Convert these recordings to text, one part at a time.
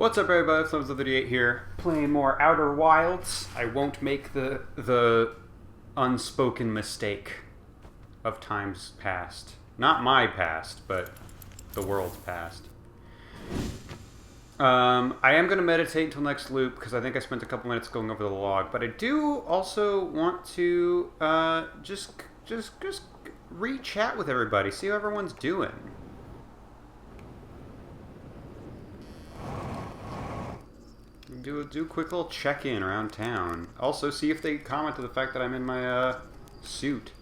What's up, everybody? Flames38 here, playing more Outer Wilds. I won't make the unspoken mistake of times past. Not my past, but the world's past. I am going to meditate until next loop, because I think I spent a couple minutes going over the log, but I do also want to just re-chat with everybody, see how everyone's doing. Do a quick little check-in around town. Also, see if they comment to the fact that I'm in my suit.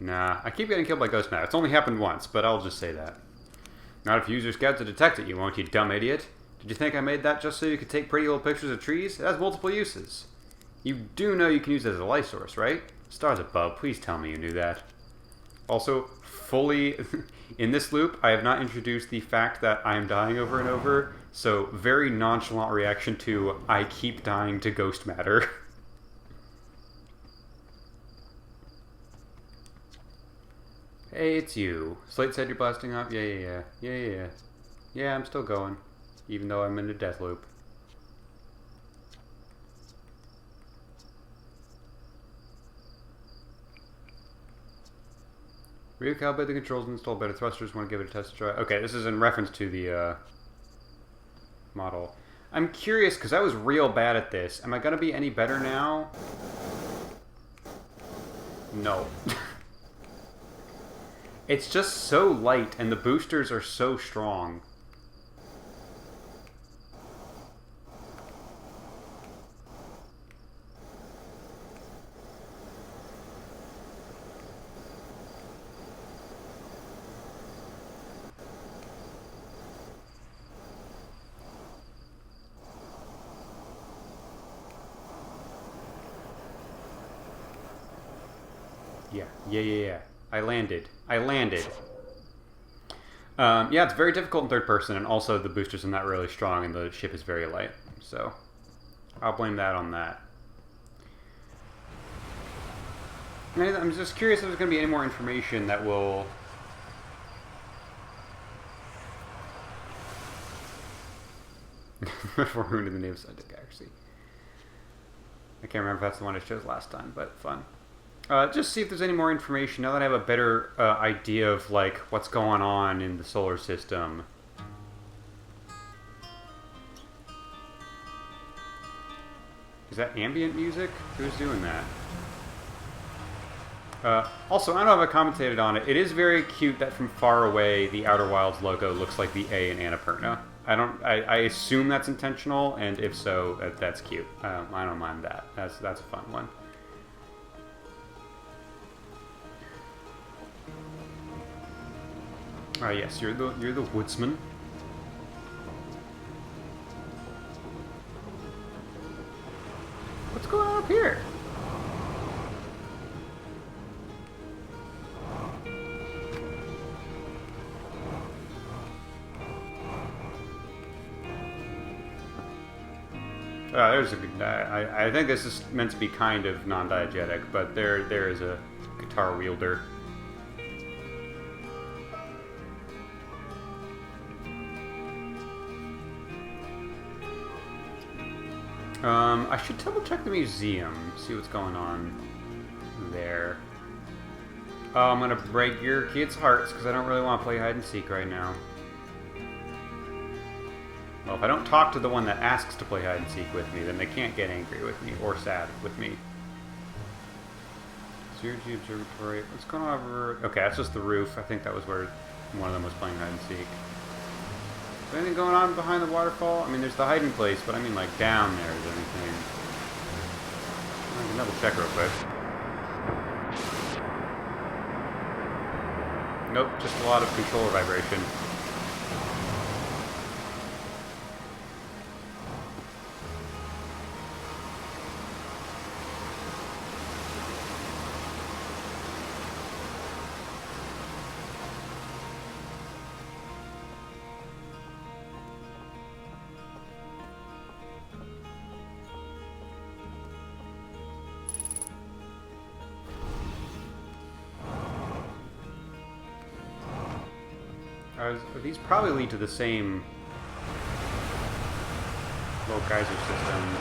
Nah, I keep getting killed by ghost now. It's only happened once, but I'll just say that. Not if you use your scout to detect it, you won't, you dumb idiot. Did you think I made that just so you could take pretty little pictures of trees? It has multiple uses. You do know you can use it as a light source, right? Stars above, please tell me you knew that. Also, fully, in this loop, I have not introduced the fact that I am dying over and over, so very nonchalant reaction to, I keep dying to ghost matter. Hey, it's you. Slate said you're blasting off? Yeah. Yeah, I'm still going, even though I'm in a death loop. Recalibrate the controls and install better thrusters. Want to give it a test try? Okay, this is in reference to the model. I'm curious, because I was real bad at this. Am I going to be any better now? No. It's just so light, and the boosters are so strong. Yeah. I landed. Yeah, it's very difficult in third person, and also the boosters are not really strong, and the ship is very light. So, I'll blame that on that. I'm just curious if there's going to be any more information that will... ruined in the name of scientific accuracy. I can't remember if that's the one I chose last time, but fun. Just see if there's any more information now that I have a better idea of like what's going on in the solar system. Is that ambient music? Who's doing that? Also, I don't know if I commentated on it. It is very cute that from far away the Outer Wilds logo looks like the A in Annapurna. I assume that's intentional, and if so, that's cute. I don't mind that. That's a fun one. Yes, you're the woodsman. What's going on up here? There's a good. I think this is meant to be kind of non-diegetic, but there is a guitar wielder. I should double check the museum, see what's going on there. Oh, I'm gonna break your kids' hearts because I don't really want to play hide and seek right now. Well, if I don't talk to the one that asks to play hide and seek with me, then they can't get angry with me or sad with me. Zero G Observatory. What's going on over? Okay, that's just the roof. I think that was where one of them was playing hide and seek. Is there anything going on behind the waterfall? I mean, there's the hiding place, but I mean, like, down there, is there anything? I can double check real quick. Nope, just a lot of controller vibration. These probably lead to the same Low geyser system.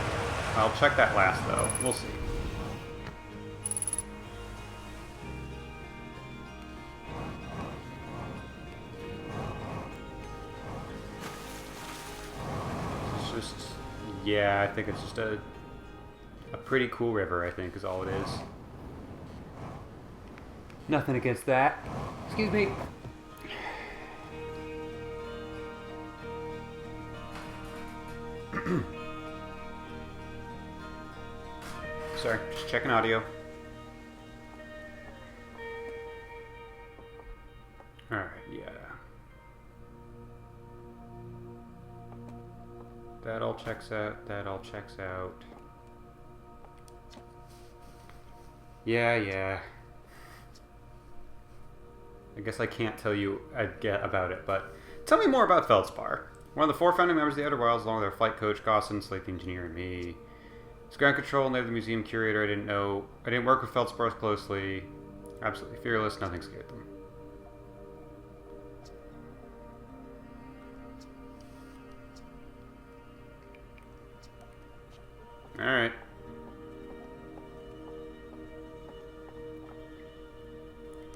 I'll check that last, though. We'll see. It's just... Yeah, I think it's just a pretty cool river, I think, is all it is. Nothing against that. Excuse me. Sorry, just checking audio. Alright, yeah. That all checks out, that all checks out. Yeah. I guess I can't tell you about it, but tell me more about Feldspar. One of the 4 founding members of the Outer Wilds, along with our flight coach, Gossin, Slate the Engineer, and me. It's ground control, and they have the museum curator. I didn't work with Feldspars closely. Absolutely fearless, nothing scared them. Alright.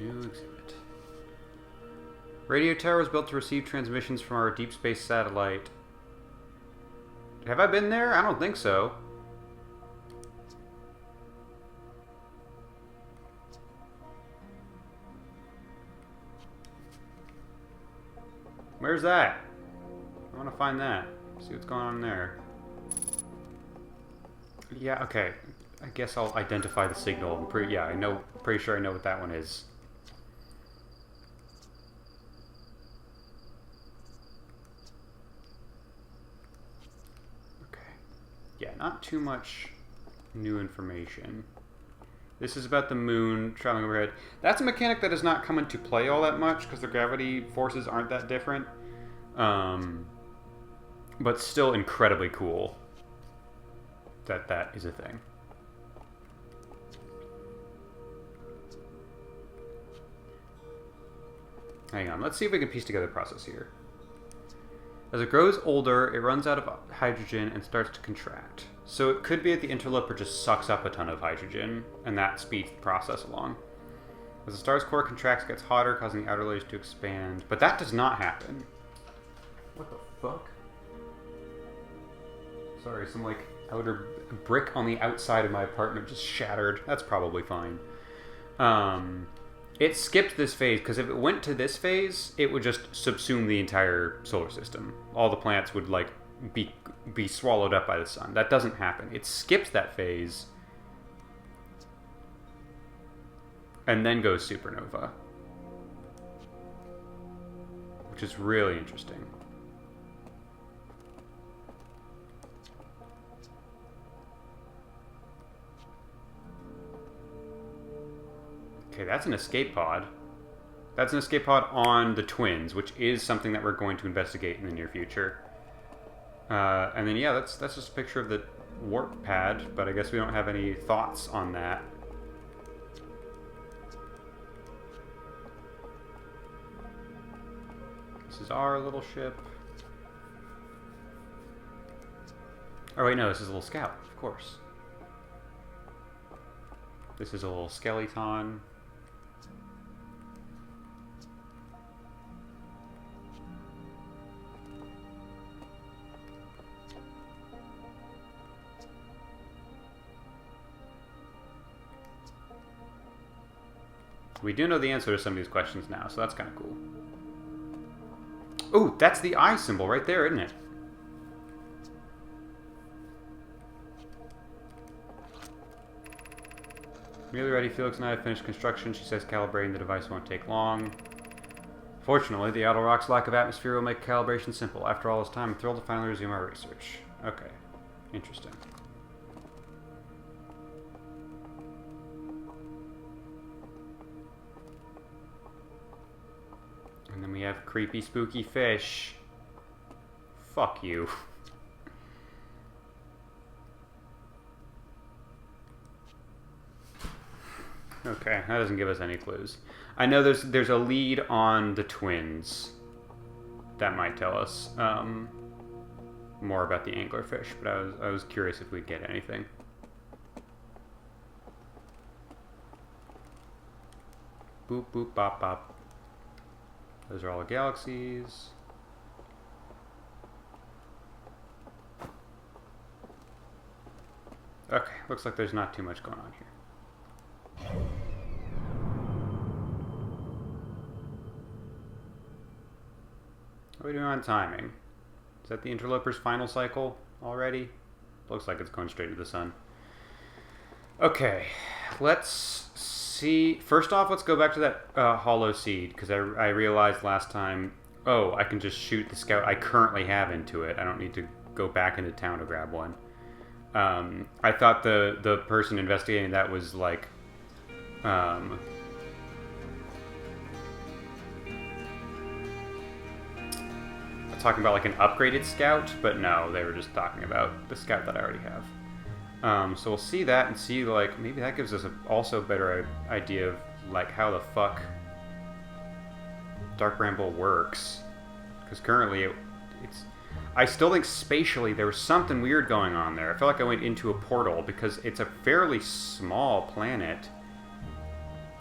New exhibit. Radio tower was built to receive transmissions from our deep space satellite. Have I been there? I don't think so. Where's that? I want to find that. See what's going on there. Yeah, okay. I guess I'll identify the signal. Pretty sure I know what that one is. Yeah, not too much new information. This is about the moon traveling overhead. That's a mechanic that has not come into play all that much because the gravity forces aren't that different. But still incredibly cool that is a thing. Hang on, let's see if we can piece together the process here. As it grows older, it runs out of hydrogen and starts to contract. So it could be that the interloper just sucks up a ton of hydrogen, and that speeds the process along. As the star's core contracts, it gets hotter, causing the outer layers to expand. But that does not happen. What the fuck? Sorry, some outer brick on the outside of my apartment just shattered. That's probably fine. It skipped this phase, because if it went to this phase, it would just subsume the entire solar system. All the planets would, be swallowed up by the sun. That doesn't happen. It skips that phase, and then goes supernova. Which is really interesting. Okay, that's an escape pod. That's an escape pod on the twins, which is something that we're going to investigate in the near future. And then, yeah, that's just a picture of the warp pad, but I guess we don't have any thoughts on that. This is our little ship. Oh, wait, no, this is a little scout, of course. This is a little skeleton. We do know the answer to some of these questions now, so that's kind of cool. Ooh, that's the eye symbol right there, isn't it? Nearly ready. Felix and I have finished construction. She says calibrating the device won't take long. Fortunately, the outer rock's lack of atmosphere will make calibration simple. After all this time, I'm thrilled to finally resume our research. Okay. Interesting. And then we have creepy, spooky fish. Fuck you. Okay, that doesn't give us any clues. I know there's a lead on the twins. That might tell us. more about the anglerfish, but I was curious if we'd get anything. Boop, boop, bop, bop. Those are all the galaxies. Okay, looks like there's not too much going on here. What are we doing on timing? Is that the interloper's final cycle already? Looks like it's going straight to the sun. Okay, let's see. First off, let's go back to that hollow seed, because I realized last time, oh, I can just shoot the scout I currently have into it. I don't need to go back into town to grab one. I thought the person investigating that was like, talking about like an upgraded scout, but no, they were just talking about the scout that I already have. So we'll see that and see, like, maybe that gives us also a better idea of like how the fuck Dark Bramble works, because currently it's I still think spatially there was something weird going on there. I felt like I went into a portal because it's a fairly small planet,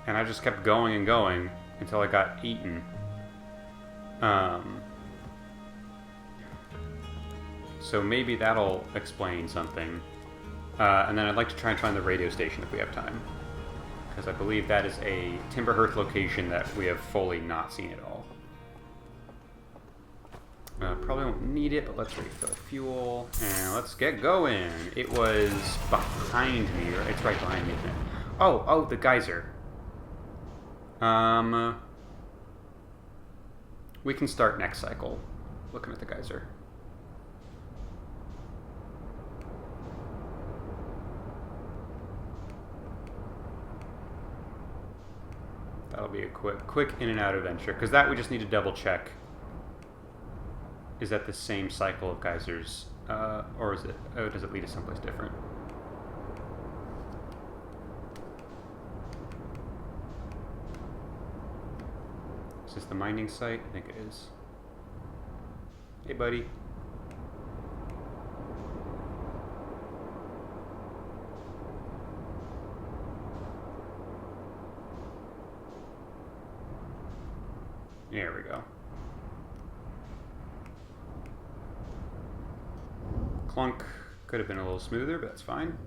and I just kept going and going until I got eaten. So maybe that'll explain something. And then I'd like to try and find the radio station if we have time, because I believe that is a Timberhearth location that we have fully not seen at all. Probably won't need it, but let's refill fuel, and let's get going. It was behind me, right? It's right behind me, isn't it? Oh, the geyser. We can start next cycle looking at the geyser. That'll be a quick in and out adventure, because that we just need to double check. Is that the same cycle of geysers, or is it? Oh, does it lead us someplace different? Is this the mining site? I think it is. Hey, buddy. There we go. Clunk could have been a little smoother, but that's fine.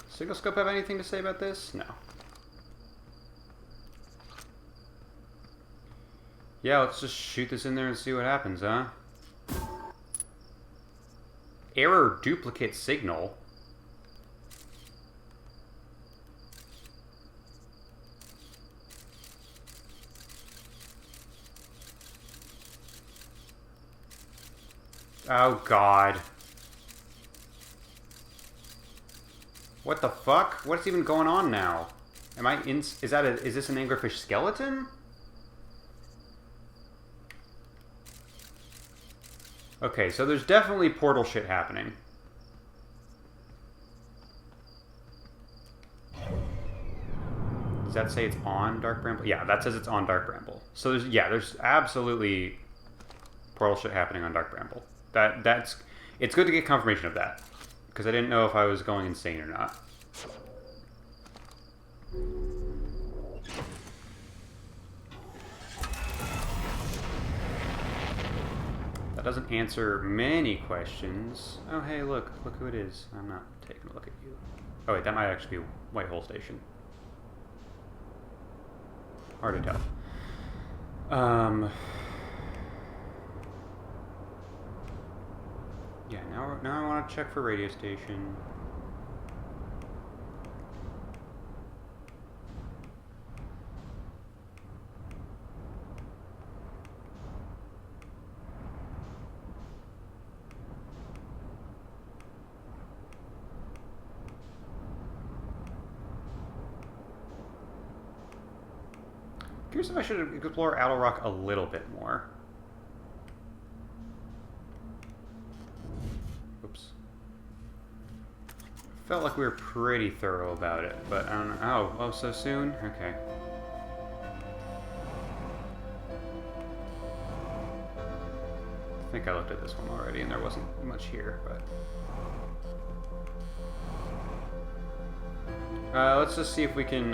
Signal Scope have anything to say about this? No. Yeah, let's just shoot this in there and see what happens, huh? Error duplicate signal. Oh god. What the fuck? What's even going on now? Am I in? Is this an anglerfish skeleton? Okay, so there's definitely portal shit happening. Does that say it's on Dark Bramble? Yeah, that says it's on Dark Bramble. So there's absolutely portal shit happening on Dark Bramble. It's good to get confirmation of that, because I didn't know if I was going insane or not. That doesn't answer many questions. Oh hey, look who it is. I'm not taking a look at you. Oh wait, that might actually be White Hole Station. Hard to tell. Yeah, now I want to check for radio station. Curious if I should explore Owl Rock a little bit more. Felt like we were pretty thorough about it, but I don't know. Oh, so soon? Okay. think I looked at this one already, and there wasn't much here, but... let's just see if we can,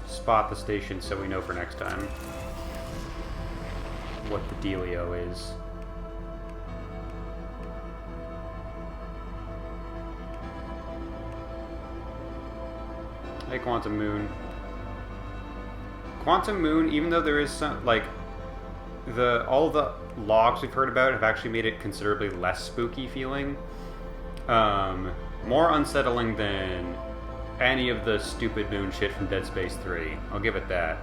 spot the station so we know for next time what the dealio is. Hey, Quantum Moon. Quantum Moon, even though there is some, like, all the logs we've heard about have actually made it considerably less spooky feeling. More unsettling than any of the stupid moon shit from Dead Space 3. I'll give it that.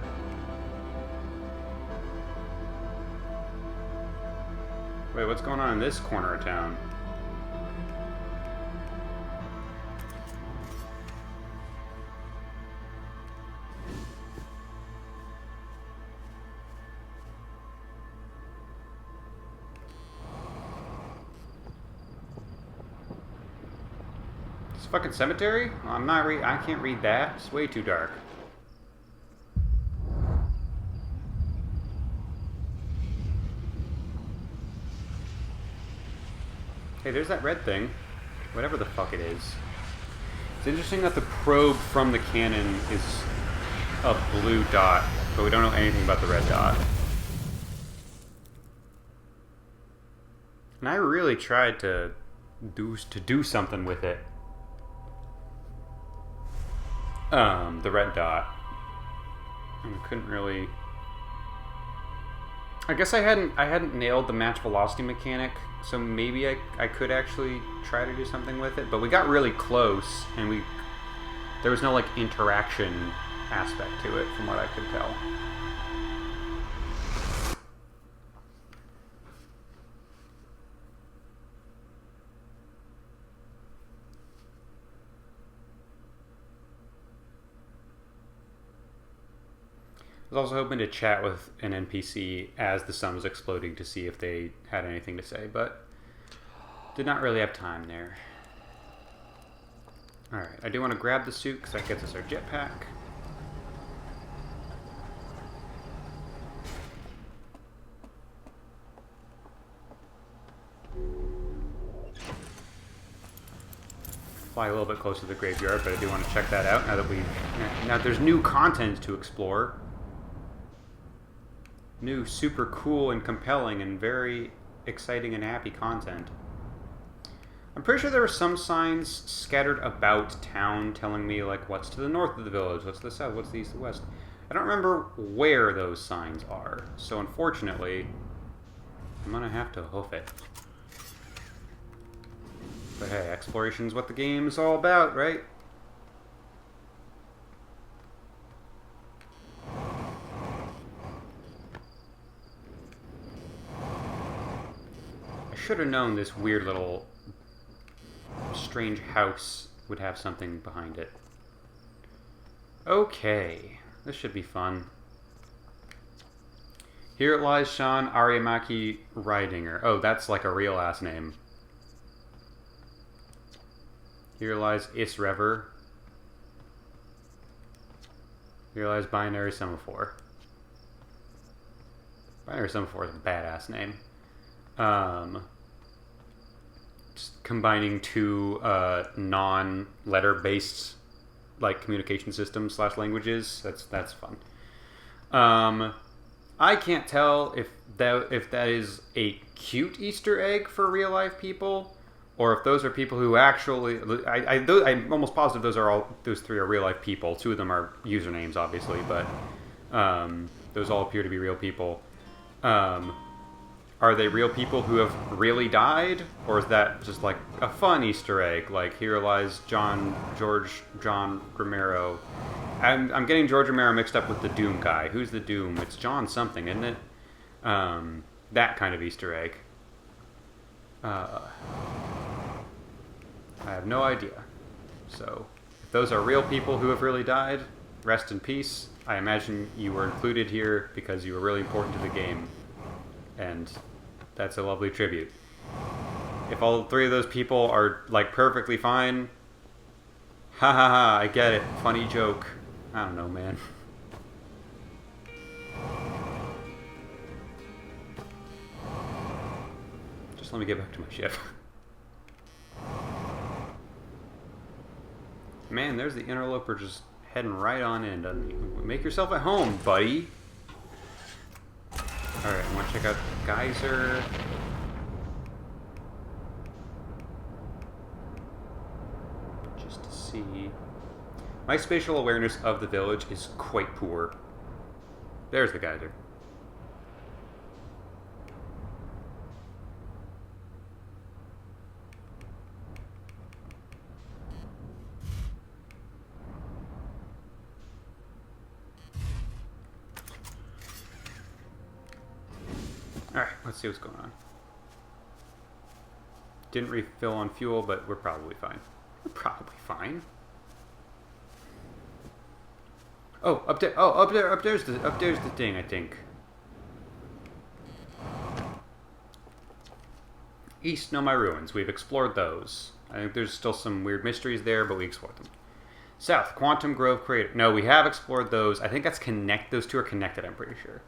Wait, what's going on in this corner of town? Fucking cemetery? I'm not I can't read that. It's way too dark. Hey, there's that red thing. Whatever the fuck it is. It's interesting that the probe from the cannon is a blue dot, but we don't know anything about the red dot. And I really tried to do something with it. The red dot. And I couldn't really... I guess I hadn't nailed the match velocity mechanic, so maybe I could actually try to do something with it, but we got really close, and there was no, like, interaction aspect to it, from what I could tell. I was also hoping to chat with an NPC as the sun was exploding to see if they had anything to say, but did not really have time there. Alright, I do want to grab the suit because that gets us our jetpack. Fly a little bit closer to the graveyard, but I do want to check that out now that there's new content to explore. New, super cool and compelling and very exciting and happy content. I'm pretty sure there were some signs scattered about town telling me, like, what's to the north of the village, what's to the south, what's to the east and west. I don't remember where those signs are, so unfortunately, I'm gonna have to hoof it. But hey, exploration's what the game's all about, right? Should have known this weird little strange house would have something behind it. Okay, this should be fun. Here lies Sean Ariamaki Ridinger. Oh, that's like a real ass name. Here lies Isrever. Here lies Binary Semaphore. Binary Semaphore is a badass name. Just combining two non-letter based like communication systems / languages. That's fun. I can't tell if that is a cute Easter egg for real life people, or if those are people who actually. I'm almost positive those three are real life people. Two of them are usernames, obviously, but those all appear to be real people. Are they real people who have really died? Or is that just like a fun Easter egg? Like, here lies John Romero. I'm getting George Romero mixed up with the Doom guy. Who's the Doom? It's John something, isn't it? That kind of Easter egg. I have no idea. So, if those are real people who have really died, rest in peace. I imagine you were included here because you were really important to the game. And that's a lovely tribute. If all three of those people are, like, perfectly fine, ha ha ha, I get it. Funny joke. I don't know, man. Just let me get back to my ship. Man, there's the interloper just heading right on in, doesn't he? Make yourself at home, buddy. Alright, I want to check out the geyser. Just to see. My spatial awareness of the village is quite poor. There's the geyser. Alright, let's see what's going on. Didn't refill on fuel, but we're probably fine. We're probably fine. Oh, up there! Oh, up there's the thing, I think. East Nomai ruins. We've explored those. I think there's still some weird mysteries there, but we explored them. South, Quantum Grove Crater. No, we have explored those. I think that's those two are connected, I'm pretty sure.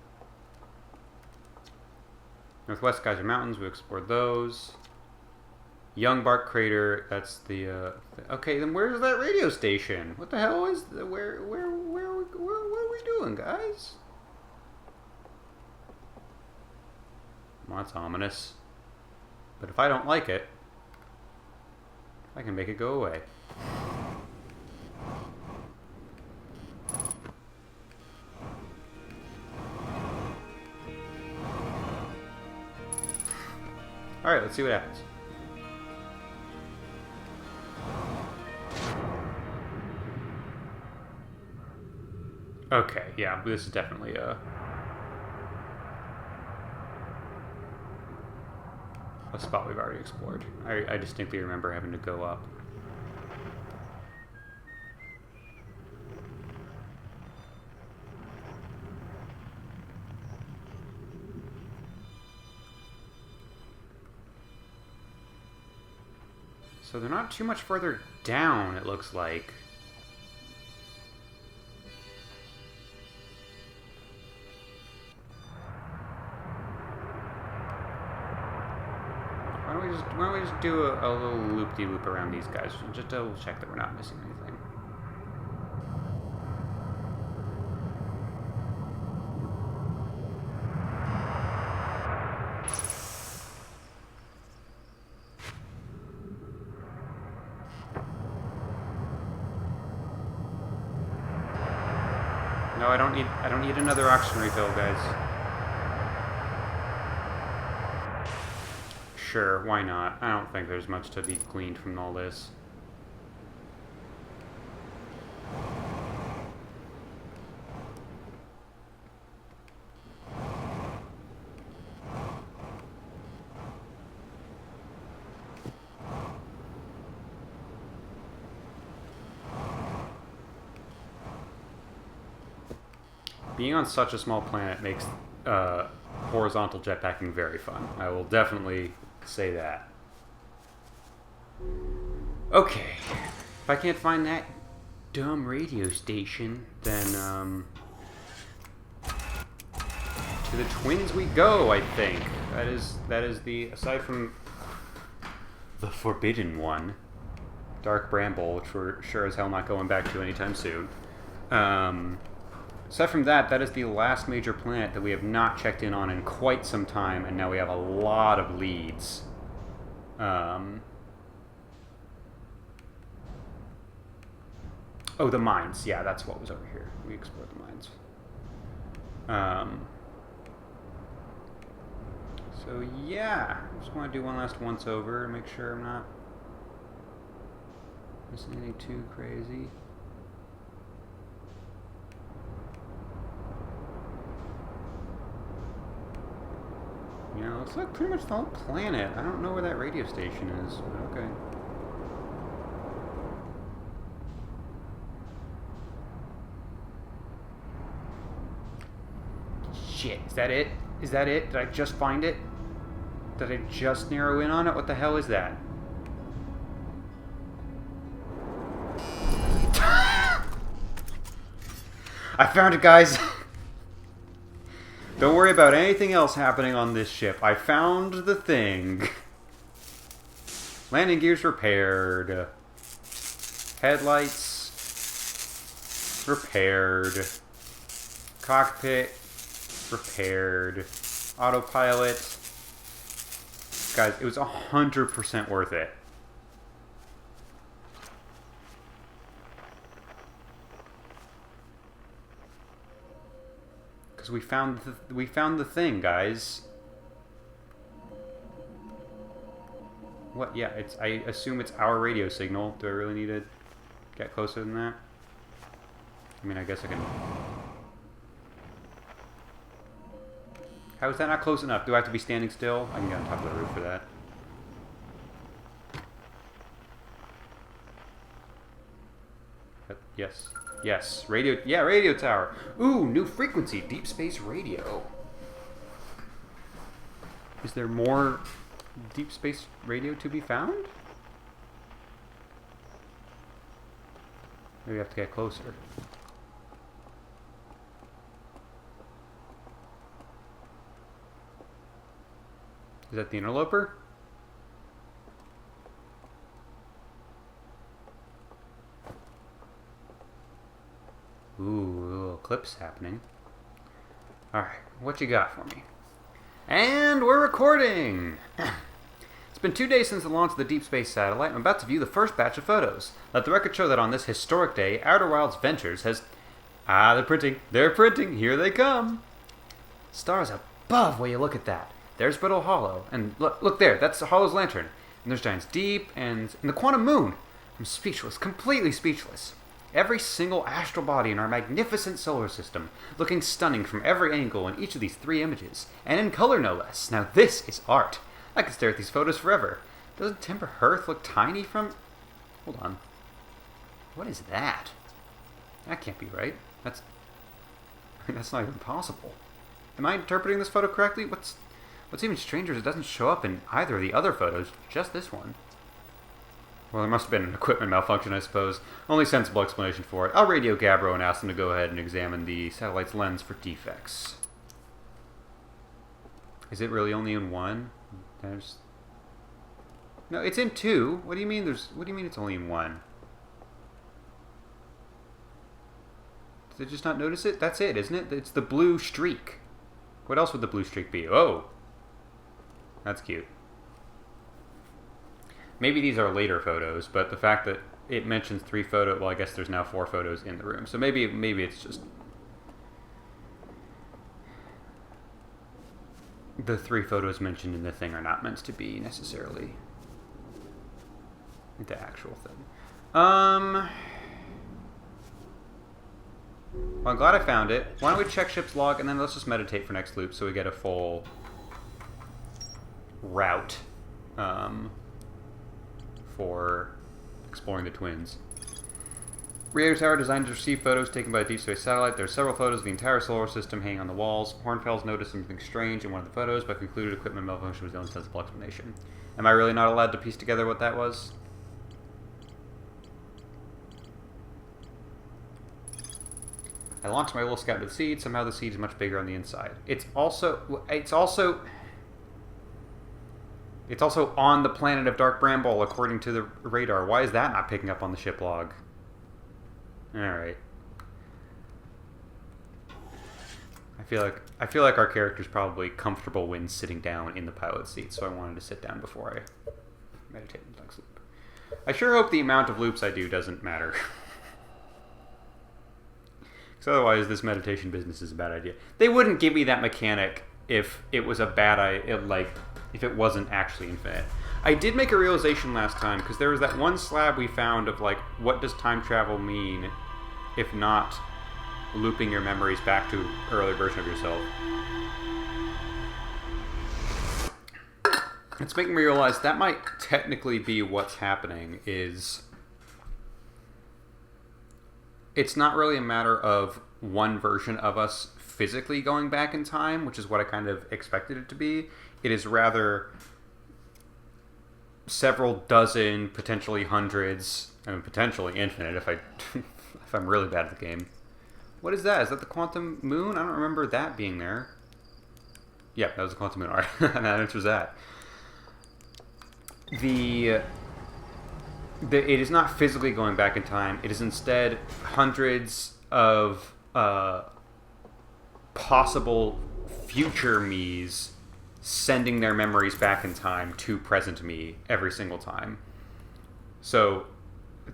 Northwest Geyser Mountains, we explored those. Young Bark Crater, that's the, okay, then where's that radio station? What the hell is, what are we doing, guys? Well, that's ominous. But if I don't like it, I can make it go away. Alright, let's see what happens. Okay, yeah, this is definitely a spot we've already explored. I distinctly remember having to go up. So they're not too much further down, it looks like. Why don't we just do a little loop-de-loop around these guys, just double check that we're not missing anything. No, I don't need another oxygen refill, guys. Sure, why not? I don't think there's much to be gleaned from all this. Being on such a small planet makes horizontal jetpacking very fun. I will definitely say that. Okay. If I can't find that dumb radio station, then to the Twins we go, I think. That is the, aside from the Forbidden One, Dark Bramble, which we're sure as hell not going back to anytime soon. Aside from that, that is the last major planet that we have not checked in on in quite some time, and now we have a lot of leads. Oh, the mines. Yeah, that's what was over here. We explored the mines. So yeah, I just want to do one last once over and make sure I'm not missing anything too crazy. You know, it's like pretty much the whole planet. I don't know where that radio station is, but okay. Shit, is that it? Is that it? Did I just find it? Did I just narrow in on it? What the hell is that? I found it, guys! Don't worry about anything else happening on this ship. I found the thing. Landing gears repaired. Headlights repaired. Cockpit repaired. Autopilot. Guys, it was 100% worth it. Because we found the thing, guys. What? Yeah, it's. I assume it's our radio signal. Do I really need to get closer than that? I mean, I guess I can. How is that not close enough? Do I have to be standing still? I can get on top of the roof for that. But yes. Yes. Radio. Yeah, radio tower. Ooh, new frequency. Deep space radio. Is there more deep space radio to be found? Maybe we have to get closer. Is that the interloper? Ooh, little eclipse happening. Alright, what you got for me? And we're recording! It's been 2 days since the launch of the Deep Space Satellite. I'm about to view the first batch of photos. Let the record show that on this historic day, Outer Wilds Ventures has... Ah, they're printing. They're printing. Here they come. Stars above, will you look at that? There's Brittle Hollow, and look there, that's Hollow's lantern. And there's Giants Deep, and the Quantum Moon. I'm speechless, completely speechless. Every single astral body in our magnificent solar system, looking stunning from every angle in each of these 3 images, and in color no less. Now this is art. I could stare at these photos forever. Doesn't Timber Hearth look tiny from... Hold on. What is that? That can't be right. That's not even possible. Am I interpreting this photo correctly? What's even stranger is it doesn't show up in either of the other photos, just this one. Well, there must have been an equipment malfunction, I suppose. Only sensible explanation for it. I'll radio Gabbro and ask him to go ahead and examine the satellite's lens for defects. Is it really only in one? No, it's in 2. What do you mean what do you mean it's only in 1? Did I just not notice it? That's it, isn't it? It's the blue streak. What else would the blue streak be? Oh! That's cute. Maybe these are later photos, but the fact that it mentions 3 photos... Well, I guess there's now 4 photos in the room. So maybe it's just... The 3 photos mentioned in the thing are not meant to be necessarily the actual thing. Well, I'm glad I found it. Why don't we check ship's log, and then let's just meditate for next loop so we get a full route for exploring the twins. Radio tower designed to receive photos taken by a deep space satellite. There are several photos of the entire solar system hanging on the walls. Hornfels noticed something strange in one of the photos, but concluded equipment malfunction was the only sensible explanation. Am I really not allowed to piece together what that was? I launched my little scout to the seed. Somehow the seed is much bigger on the inside. It's also on the planet of Dark Bramble, according to the radar. Why is that not picking up on the ship log? Alright. I feel like our character's probably comfortable when sitting down in the pilot seat, so I wanted to sit down before I meditate in the next loop. I sure hope the amount of loops I do doesn't matter. Because otherwise this meditation business is a bad idea. They wouldn't give me that mechanic if it was a bad idea, if it wasn't actually infinite. I did make a realization last time, because there was that one slab we found of, like, what does time travel mean if not looping your memories back to an earlier version of yourself. It's making me realize that might technically be what's happening, is it's not really a matter of one version of us physically going back in time, which is what I kind of expected it to be. It is rather several dozen, potentially hundreds, I mean potentially infinite if I'm really bad at the game. What is that? Is that the Quantum Moon? I don't remember that being there. Yeah, that was the Quantum Moon. Alright, that answers that. It is not physically going back in time. It is instead hundreds of possible future me's sending their memories back in time to present me every single time. So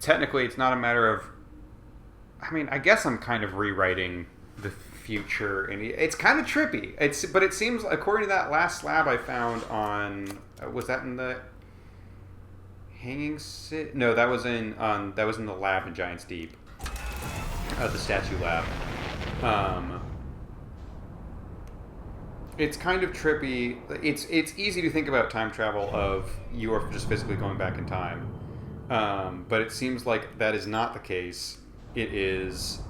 technically, it's not a matter of... I mean, I guess I'm kind of rewriting the future, and it's kind of trippy. But it seems, according to that last slab I found on... was that in the... Hanging City? No, that was in the lab in Giant's Deep. The statue lab. It's kind of trippy. It's easy to think about time travel of you are just physically going back in time. But it seems like that is not the case. It is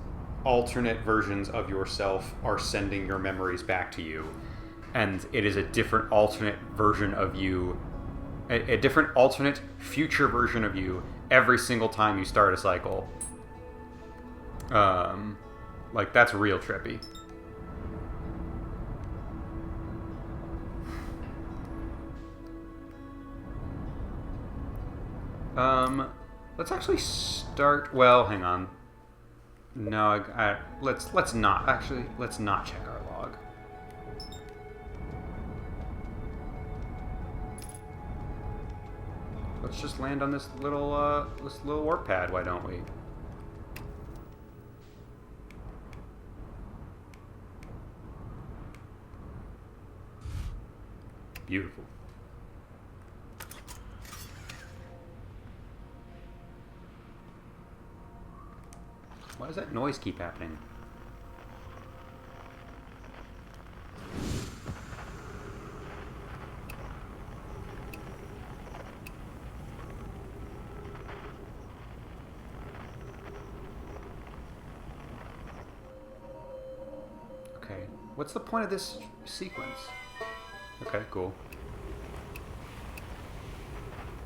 alternate versions of yourself are sending your memories back to you. And it is a different alternate version of you, a different alternate future version of you every single time you start a cycle. Like, that's real trippy. Let's actually start... Well, hang on. No, let's not check our log. Let's just land on this little warp pad, why don't we? Beautiful. Why does that noise keep happening? Okay, what's the point of this sequence? Okay, cool.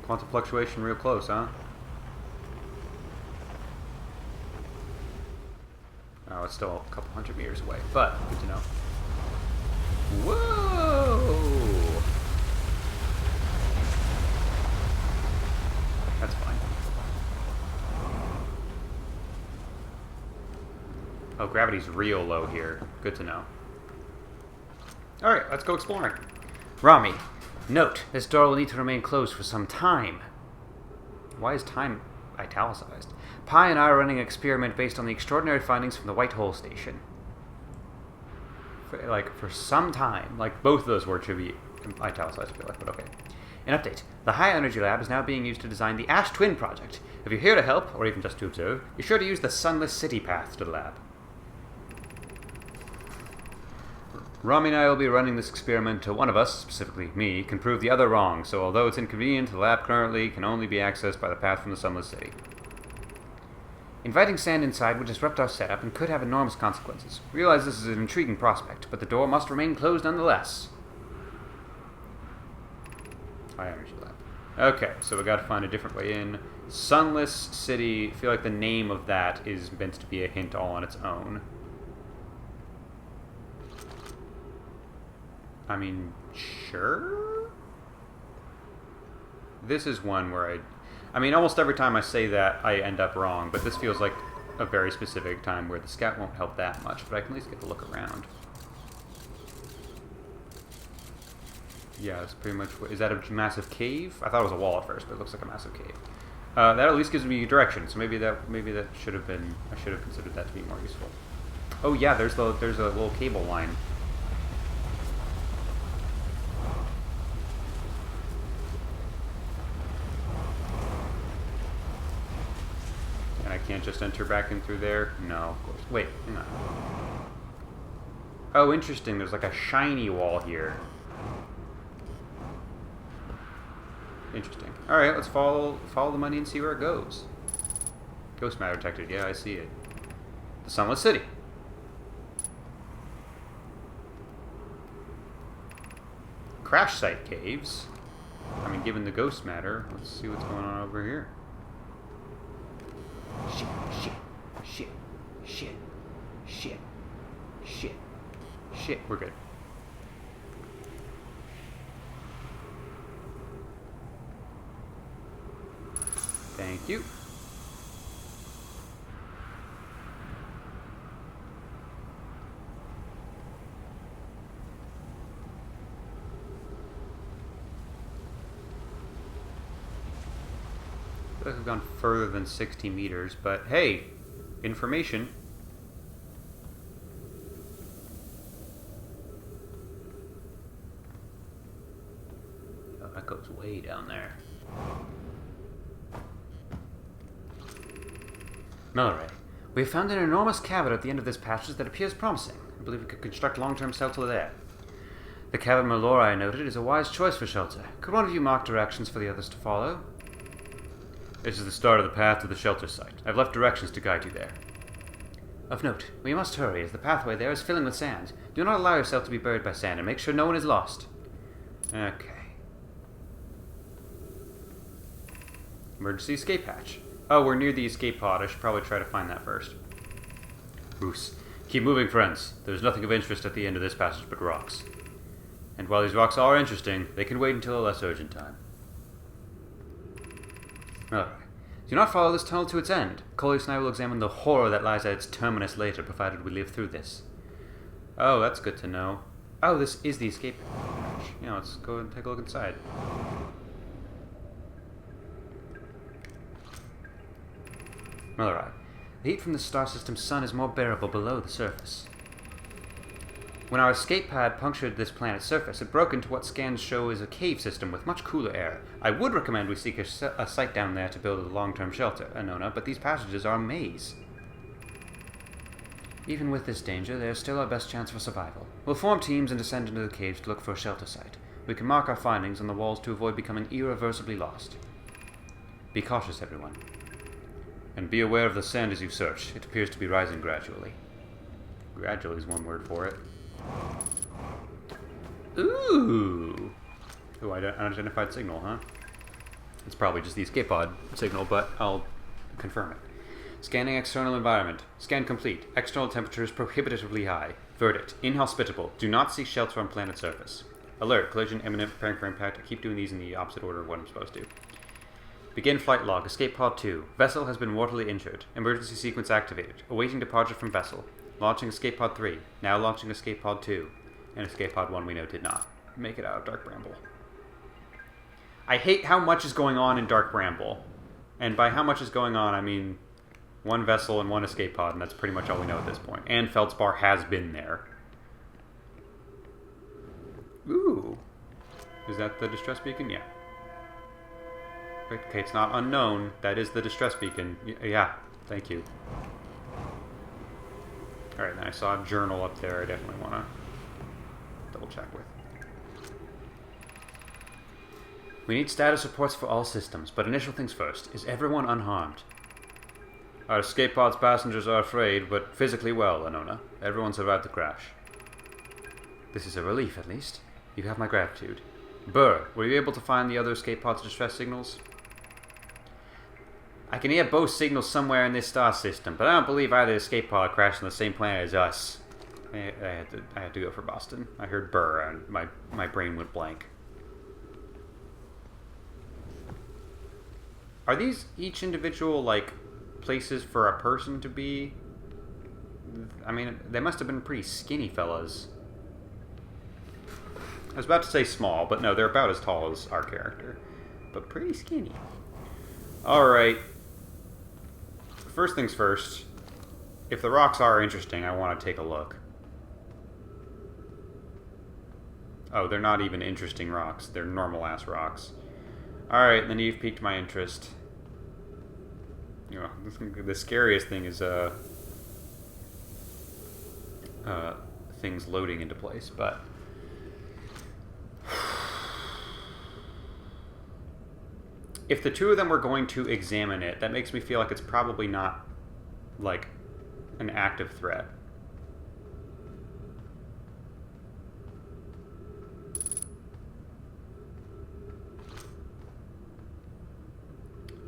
Quantum fluctuation real close, huh? Oh, it's still a couple hundred meters away, but good to know. Whoa! That's fine. Oh, gravity's real low here. Good to know. Alright, let's go exploring. Rami, note, this door will need to remain closed for some time. Why is time italicized? Pi and I are running an experiment based on the extraordinary findings from the White Hole Station. For some time. Like, both of those words should be italicized, I feel like, but okay. An update. The High Energy Lab is now being used to design the Ash Twin project. If you're here to help, or even just to observe, be sure to use the Sunless City path to the lab. Rami and I will be running this experiment until one of us, specifically me, can prove the other wrong, so although it's inconvenient, the lab currently can only be accessed by the path from the Sunless City. Inviting sand inside would disrupt our setup and could have enormous consequences. Realize this is an intriguing prospect, but the door must remain closed nonetheless. High Energy Lab. Okay, so we gotta find a different way in. Sunless City, I feel like the name of that is meant to be a hint all on its own. I mean, sure? This is one where I mean, almost every time I say that, I end up wrong, but this feels like a very specific time where the scout won't help that much, but I can at least get to look around. Yeah, that's pretty much... Is that a massive cave? I thought it was a wall at first, but it looks like a massive cave. That at least gives me direction, so maybe that should have been... I should have considered that to be more useful. Oh yeah, there's a little cable line. I can't just enter back in through there? No, of course. Wait, hang on. Oh, interesting. There's like a shiny wall here. Interesting. Alright, let's follow the money and see where it goes. Ghost matter detected. Yeah, I see it. The Sunless City. Crash site caves. I mean, given the ghost matter, let's see what's going on over here. Shit. We're good. Thank you. I feel like we've gone further than 60 meters, but hey, information. Oh, that goes way down there. Mallory, we have found an enormous cavern at the end of this passage that appears promising. I believe we could construct long-term shelter there. The cavern Mallory, I noted, is a wise choice for shelter. Could one of you mark directions for the others to follow? This is the start of the path to the shelter site. I've left directions to guide you there. Of note, we must hurry, as the pathway there is filling with sand. Do not allow yourself to be buried by sand, and make sure no one is lost. Okay. Emergency escape hatch. Oh, we're near the escape pod. I should probably try to find that first. Bruce, keep moving, friends. There's nothing of interest at the end of this passage but rocks. And while these rocks are interesting, they can wait until a less urgent time. Alright. Do not follow this tunnel to its end. Coleus and I will examine the horror that lies at its terminus later, provided we live through this. Oh, that's good to know. Oh, this is the escape hatch. Yeah, let's go and take a look inside. Alright. The heat from the star system's sun is more bearable below the surface. When our escape pad punctured this planet's surface, it broke into what scans show is a cave system with much cooler air. I would recommend we seek a site down there to build a long-term shelter, Annona, but these passages are a maze. Even with this danger, there is still our best chance for survival. We'll form teams and descend into the caves to look for a shelter site. We can mark our findings on the walls to avoid becoming irreversibly lost. Be cautious, everyone. And be aware of the sand as you search. It appears to be rising gradually. Gradually is one word for it. Ooh! Ooh, unidentified signal, huh? It's probably just the escape pod signal, but I'll confirm it. Scanning external environment. Scan complete. External temperatures prohibitively high. Verdict. Inhospitable. Do not seek shelter on planet surface. Alert. Collision imminent. Preparing for impact. I keep doing these in the opposite order of what I'm supposed to. Begin flight log. Escape pod 2. Vessel has been mortally injured. Emergency sequence activated. Awaiting departure from vessel. Launching escape pod 3. Now launching escape pod 2. And escape pod 1 we know did not make it out of Dark Bramble. I hate how much is going on in Dark Bramble. And by how much is going on, I mean one vessel and one escape pod, and that's pretty much all we know at this point. And Feldspar has been there. Ooh. Is that the distress beacon? Yeah. Okay, it's not unknown. That is the distress beacon. Yeah, thank you. Alright, then I saw a journal up there I definitely want to double check with. We need status reports for all systems, but initial things first. Is everyone unharmed? Our escape pod's passengers are afraid, but physically well, Annona. Everyone survived the crash. This is a relief, at least. You have my gratitude. Burr, were you able to find the other escape pod's distress signals? I can hear both signals somewhere in this star system, but I don't believe either escape pod crashed on the same planet as us. I had to go for Boston. I heard Burr, and my brain went blank. Are these each individual, like, places for a person to be? I mean, they must have been pretty skinny fellas. I was about to say small, but no, they're about as tall as our character. But pretty skinny. Alright. First things first. If the rocks are interesting, I want to take a look. Oh, they're not even interesting rocks. They're normal-ass rocks. Alright, then you've piqued my interest. You know, the scariest thing is, things loading into place, but... If the two of them were going to examine it, that makes me feel like it's probably not, like, an active threat.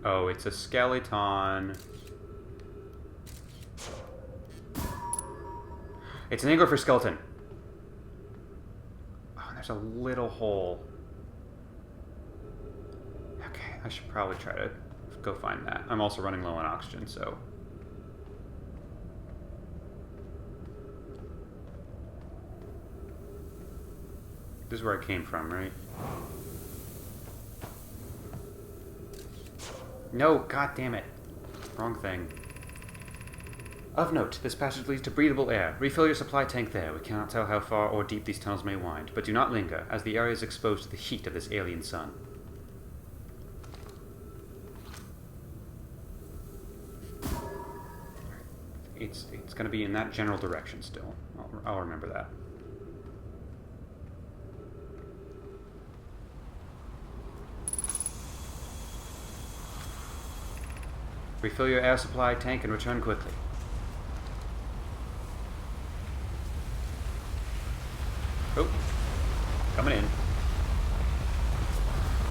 Oh, it's a skeleton. It's an angler for skeleton. Oh, there's a little hole. Okay, I should probably try to go find that. I'm also running low on oxygen, so... This is where I came from, right? No, god damn it. Wrong thing. Of note, this passage leads to breathable air. Refill your supply tank there. We cannot tell how far or deep these tunnels may wind, but do not linger, as the area is exposed to the heat of this alien sun. It's going to be in that general direction still. I'll remember that. Refill your air supply tank and return quickly. Oh, coming in.